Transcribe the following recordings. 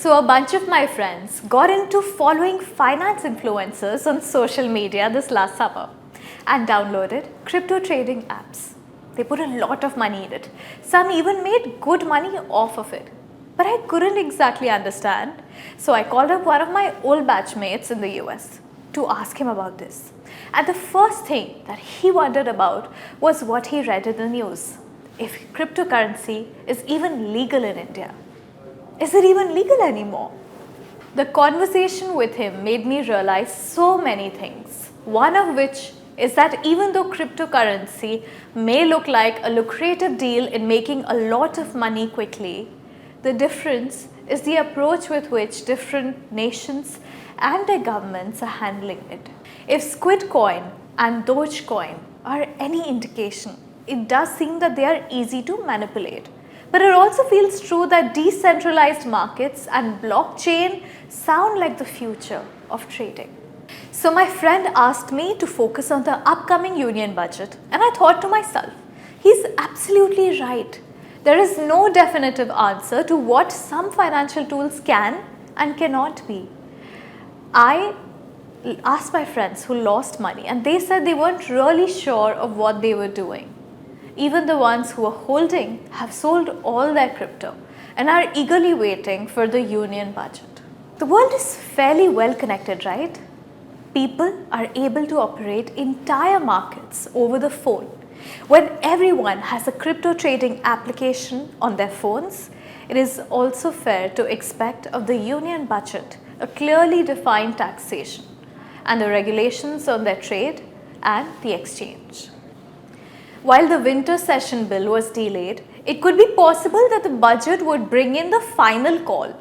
So a bunch of my friends got into following finance influencers on social media this last summer and downloaded crypto trading apps. They put a lot of money in it. Some even made good money off of it. But I couldn't exactly understand. So I called up one of my old batchmates in the US to ask him about this. And the first thing that he wondered about was what he read in the news. If cryptocurrency is even legal in India. Is it even legal anymore? The conversation with him made me realize so many things. One of which is that even though cryptocurrency may look like a lucrative deal in making a lot of money quickly, the difference is the approach with which different nations and their governments are handling it. If Squid Coin and Dogecoin are any indication, it does seem that they are easy to manipulate. But it also feels true that decentralized markets and blockchain sound like the future of trading. So my friend asked me to focus on the upcoming union budget, and I thought to myself, he's absolutely right. There is no definitive answer to what some financial tools can and cannot be. I asked my friends who lost money, and they said they weren't really sure of what they were doing. Even the ones who are holding have sold all their crypto and are eagerly waiting for the union budget. The world is fairly well connected, right? People are able to operate entire markets over the phone. When everyone has a crypto trading application on their phones, it is also fair to expect of the union budget a clearly defined taxation and the regulations on their trade and the exchange. While the winter session bill was delayed, it could be possible that the budget would bring in the final call,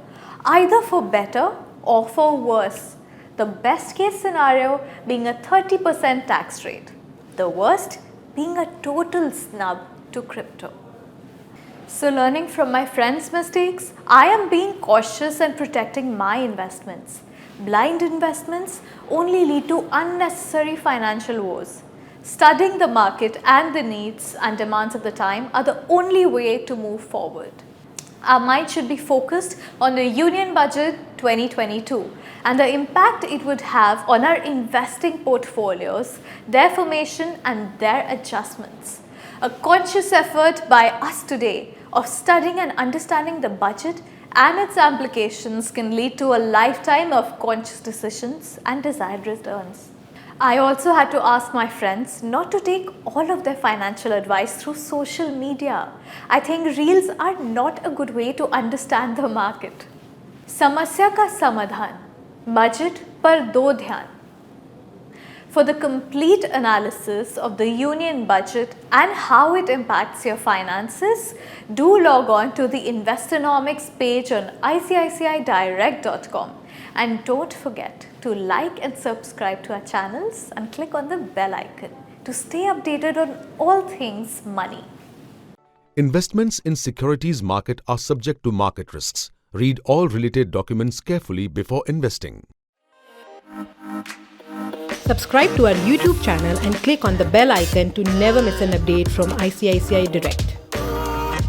either for better or for worse. The best case scenario being a 30% tax rate, the worst being a total snub to crypto. So learning from my friends' mistakes, I am being cautious and protecting my investments. Blind investments only lead to unnecessary financial woes. Studying the market and the needs and demands of the time are the only way to move forward. Our mind should be focused on the Union Budget 2022 and the impact it would have on our investing portfolios, their formation and their adjustments. A conscious effort by us today of studying and understanding the budget and its implications can lead to a lifetime of conscious decisions and desired returns. I also had to ask my friends not to take all of their financial advice through social media. I think reels are not a good way to understand the market. समस्या का समाधान, budget पर दो ध्यान. For the complete analysis of the union budget and how it impacts your finances, do log on to the Investonomics page on ICICIdirect.com. And don't forget to like and subscribe to our channels and click on the bell icon to stay updated on all things money. Investments in securities market are subject to market risks. Read all related documents carefully before investing. Subscribe to our YouTube channel and click on the bell icon to never miss an update from ICICI Direct.